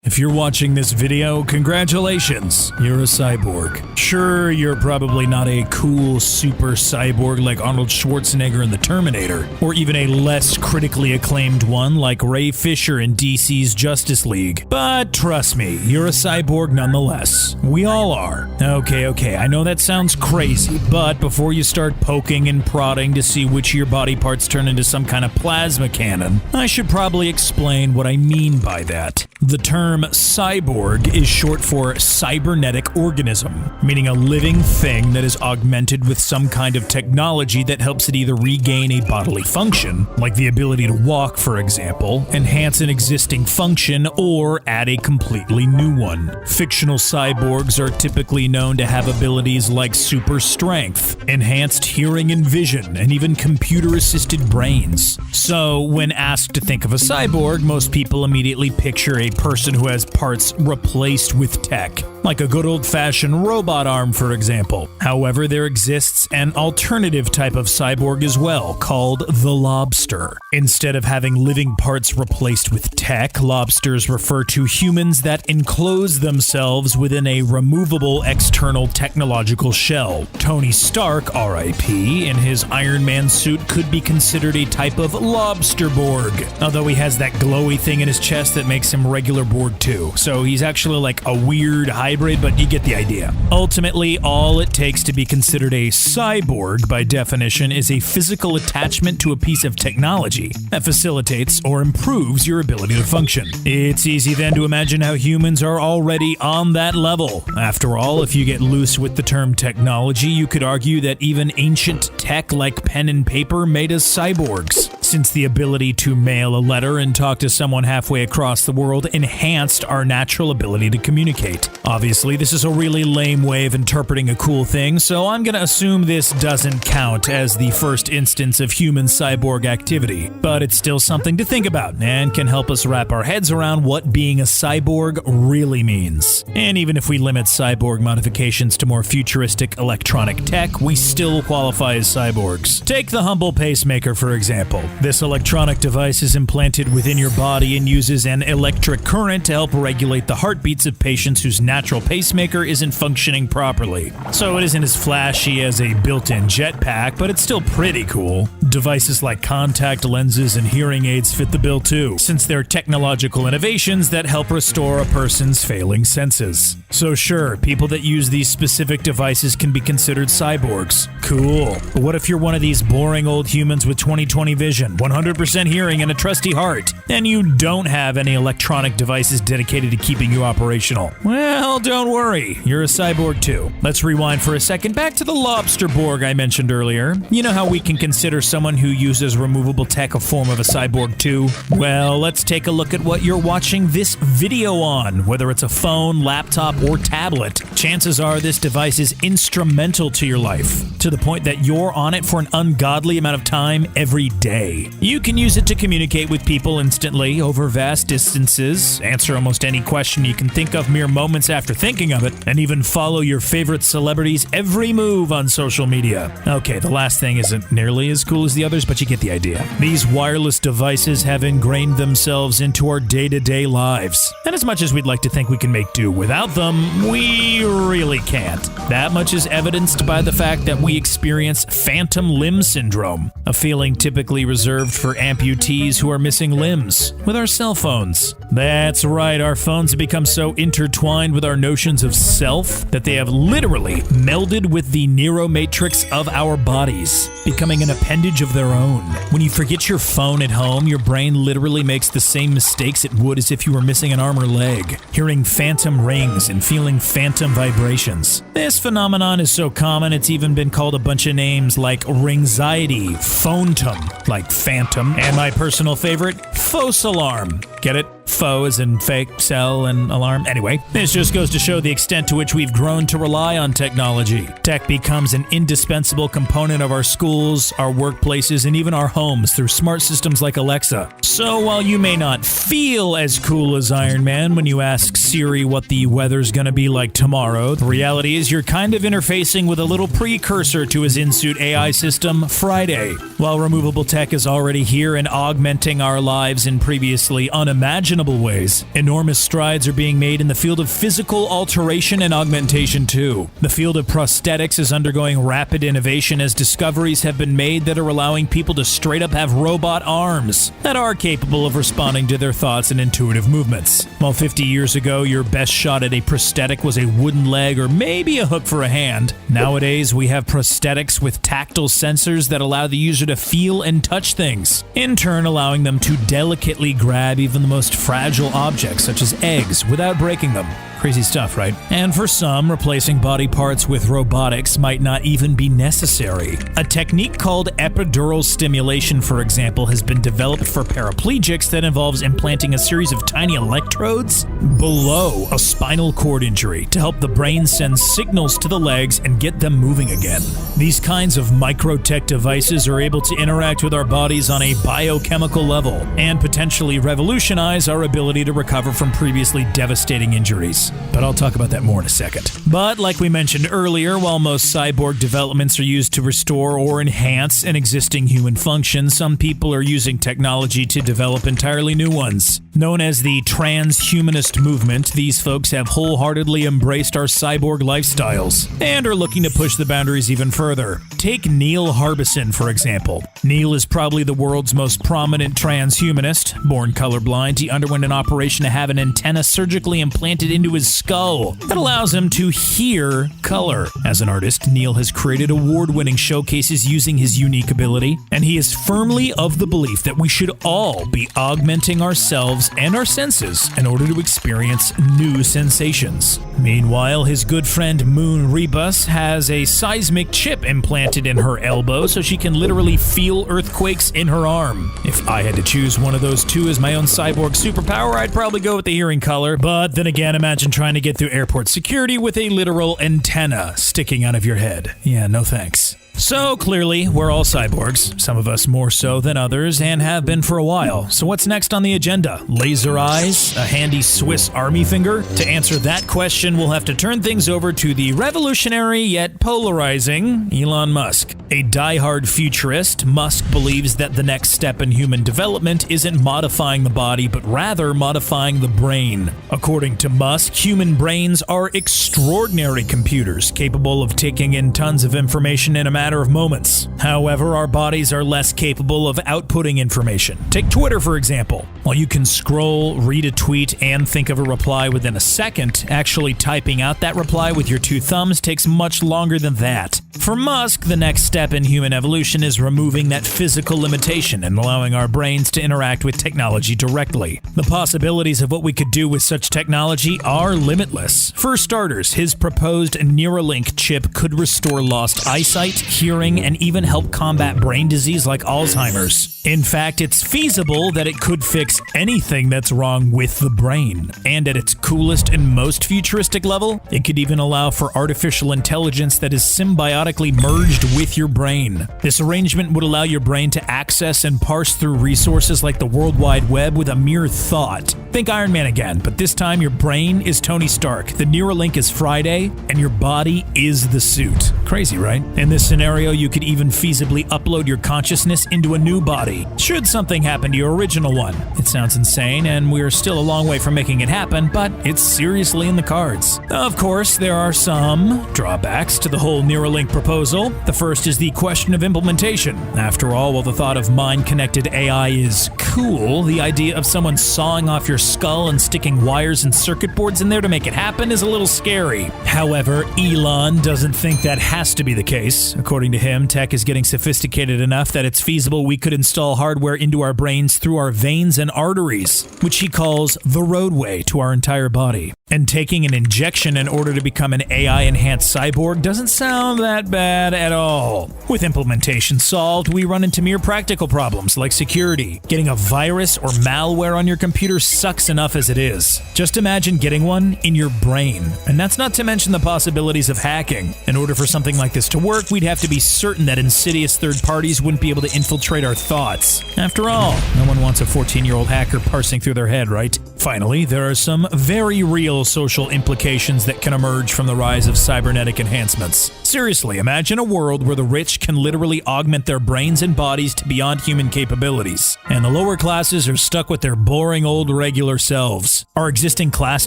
If you're watching this video, congratulations, you're a cyborg. Sure, you're probably not a cool super cyborg like Arnold Schwarzenegger in The Terminator, or even a less critically acclaimed one like Ray Fisher in DC's Justice League. But trust me, you're a cyborg nonetheless. We all are. Okay, I know that sounds crazy, but before you start poking and prodding to see which of your body parts turn into some kind of plasma cannon, I should probably explain what I mean by that. The term cyborg is short for cybernetic organism, meaning a living thing that is augmented with some kind of technology that helps it either regain a bodily function, like the ability to walk for example, enhance an existing function, or add a completely new one. Fictional cyborgs are typically known to have abilities like super strength, enhanced hearing and vision, and even computer-assisted brains. So when asked to think of a cyborg, most people immediately picture a person who has parts replaced with tech, like a good old-fashioned robot arm, for example. However, there exists an alternative type of cyborg as well, called the lobster. Instead of having living parts replaced with tech, lobsters refer to humans that enclose themselves within a removable external technological shell. Tony Stark, R.I.P., in his Iron Man suit could be considered a type of lobster-borg, although he has that glowy thing in his chest that makes him regular Borg too. So he's actually like a weird hybrid, but you get the idea. Ultimately, all it takes to be considered a cyborg, by definition, is a physical attachment to a piece of technology that facilitates or improves your ability to function. It's easy then to imagine how humans are already on that level. After all, if you get loose with the term technology, you could argue that even ancient tech like pen and paper made us cyborgs, since the ability to mail a letter and talk to someone halfway across the world enhanced our natural ability to communicate. Obviously, this is a really lame way of interpreting a cool thing, so I'm gonna assume this doesn't count as the first instance of human cyborg activity, but it's still something to think about and can help us wrap our heads around what being a cyborg really means. And even if we limit cyborg modifications to more futuristic electronic tech, we still qualify as cyborgs. Take the humble pacemaker, for example. This electronic device is implanted within your body and uses an electric current to help regulate the heartbeats of patients whose natural pacemaker isn't functioning properly. So it isn't as flashy as a built-in jetpack, but it's still pretty cool. Devices like contact lenses and hearing aids fit the bill too, since they're technological innovations that help restore a person's failing senses. So sure, people that use these specific devices can be considered cyborgs. Cool. But what if you're one of these boring old humans with 20/20 vision, 100% hearing, and a trusty heart, and you don't have any electronic devices dedicated to keeping you operational? Well, don't worry, you're a cyborg too. Let's rewind for a second back to the lobster borg I mentioned earlier. You know how we can consider someone who uses removable tech a form of a cyborg too? Well, let's take a look at what you're watching this video on. Whether it's a phone, laptop, or tablet, chances are this device is instrumental to your life, to the point that you're on it for an ungodly amount of time every day. You can use it to communicate with people instantly over vast distances, answer almost any question you can think of mere moments after thinking of it, and even follow your favorite celebrities' every move on social media. Okay, the last thing isn't nearly as cool as the others, but you get the idea. These wireless devices have ingrained themselves into our day-to-day lives, and as much as we'd like to think we can make do without them, we really can't. That much is evidenced by the fact that we experience phantom limb syndrome, a feeling typically reserved for amputees who are missing limbs, with our cell phones. That's right, our phones have become so intertwined with our notions of self that they have literally melded with the neuromatrix of our bodies, becoming an appendage of their own. When you forget your phone at home, your brain literally makes the same mistakes it would as if you were missing an arm or leg, hearing phantom rings and feeling phantom vibrations. This phenomenon is so common it's even been called a bunch of names like ringxiety, phonetum, like phantom, and my personal favorite, faux alarm. Get it? Faux as in fake, cell, and alarm. Anyway, this just goes to show the extent to which we've grown to rely on technology. Tech becomes an indispensable component of our schools, our workplaces, and even our homes through smart systems like Alexa. So while you may not feel as cool as Iron Man when you ask Siri what the weather's gonna be like tomorrow, the reality is you're kind of interfacing with a little precursor to his in-suit AI system, Friday. While removable tech is already here and augmenting our lives in previously unimaginable unimaginable ways. Enormous strides are being made in the field of physical alteration and augmentation too. The field of prosthetics is undergoing rapid innovation as discoveries have been made that are allowing people to straight up have robot arms that are capable of responding to their thoughts and intuitive movements. While 50 years ago, your best shot at a prosthetic was a wooden leg or maybe a hook for a hand, nowadays we have prosthetics with tactile sensors that allow the user to feel and touch things, in turn allowing them to delicately grab even the most fragile objects such as eggs without breaking them. Crazy stuff, right? And for some, replacing body parts with robotics might not even be necessary. A technique called epidural stimulation, for example, has been developed for paraplegics that involves implanting a series of tiny electrodes below a spinal cord injury to help the brain send signals to the legs and get them moving again. These kinds of microtech devices are able to interact with our bodies on a biochemical level and potentially revolutionize our ability to recover from previously devastating injuries. But I'll talk about that more in a second. But like we mentioned earlier, while most cyborg developments are used to restore or enhance an existing human function, some people are using technology to develop entirely new ones. Known as the Transhumanist movement, these folks have wholeheartedly embraced our cyborg lifestyles and are looking to push the boundaries even further. Take Neil Harbison, for example. Neil is probably the world's most prominent transhumanist. Born colorblind, he underwent an operation to have an antenna surgically implanted into his skull that allows him to hear color. As an artist, Neil has created award-winning showcases using his unique ability, and he is firmly of the belief that we should all be augmenting ourselves and our senses in order to experience new sensations. Meanwhile, his good friend Moon Rebus has a seismic chip implanted in her elbow so she can literally feel earthquakes in her arm. If I had to choose one of those two as my own cyborg superpower, I'd probably go with the hearing color. But then again, imagine trying to get through airport security with a literal antenna sticking out of your head. Yeah, no thanks. So clearly, we're all cyborgs, some of us more so than others, and have been for a while. So what's next on the agenda? Laser eyes? A handy Swiss Army finger? To answer that question, we'll have to turn things over to the revolutionary yet polarizing Elon Musk. A diehard futurist, Musk believes that the next step in human development isn't modifying the body, but rather modifying the brain. According to Musk, human brains are extraordinary computers, capable of taking in tons of information in a matter of moments. However, our bodies are less capable of outputting information. Take Twitter, for example. While you can scroll, read a tweet, and think of a reply within a second, actually typing out that reply with your two thumbs takes much longer than that. For Musk, the next step in human evolution is removing that physical limitation and allowing our brains to interact with technology directly. The possibilities of what we could do with such technology are limitless. For starters, his proposed Neuralink chip could restore lost eyesight, hearing, and even help combat brain disease like Alzheimer's. In fact, it's feasible that it could fix anything that's wrong with the brain. And at its coolest and most futuristic level, it could even allow for artificial intelligence that is symbiotically merged with your brain. This arrangement would allow your brain to access and parse through resources like the World Wide Web with a mere thought. Think Iron Man again, but this time your brain is Tony Stark, the Neuralink is Friday, and your body is the suit. Crazy, right? In this scenario, you could even feasibly upload your consciousness into a new body, should something happen to your original one. It sounds insane, and we're still a long way from making it happen, but it's seriously in the cards. Of course, there are some drawbacks to the whole Neuralink proposal. The first is the question of implementation. After all, while the thought of mind-connected AI is cool, the idea of someone sawing off your skull and sticking wires and circuit boards in there to make it happen is a little scary. However, Elon doesn't think that has to be the case. According to him, tech is getting sophisticated enough that it's feasible we could install hardware into our brains through our veins and arteries, which he calls the roadway to our entire body. And taking an injection in order to become an AI-enhanced cyborg doesn't sound that bad at all. With implementation solved, we run into mere practical problems like security. Getting a virus or malware on your computer sucks enough as it is. Just imagine getting one in your brain. And that's not to mention the possibilities of hacking. In order for something like this to work, we'd have to be certain that insidious third parties wouldn't be able to infiltrate our thoughts. After all, no one wants a 14-year-old hacker parsing through their head, right? Finally, there are some very real social implications that can emerge from the rise of cybernetic enhancement. advancements. Seriously, imagine a world where the rich can literally augment their brains and bodies to beyond human capabilities, and the lower classes are stuck with their boring old regular selves. Our existing class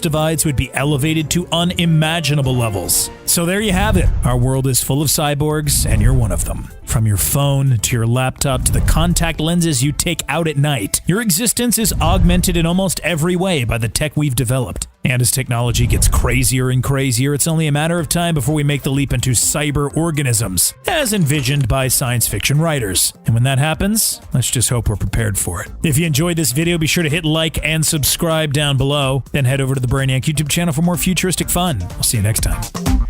divides would be elevated to unimaginable levels. So there you have it. Our world is full of cyborgs, and you're one of them. From your phone to your laptop to the contact lenses you take out at night, your existence is augmented in almost every way by the tech we've developed. And as technology gets crazier and crazier, it's only a matter of time before we make the leap into cyber organisms, as envisioned by science fiction writers. And when that happens, let's just hope we're prepared for it. If you enjoyed this video, be sure to hit like and subscribe down below. Then head over to the Brainiac YouTube channel for more futuristic fun. I'll see you next time.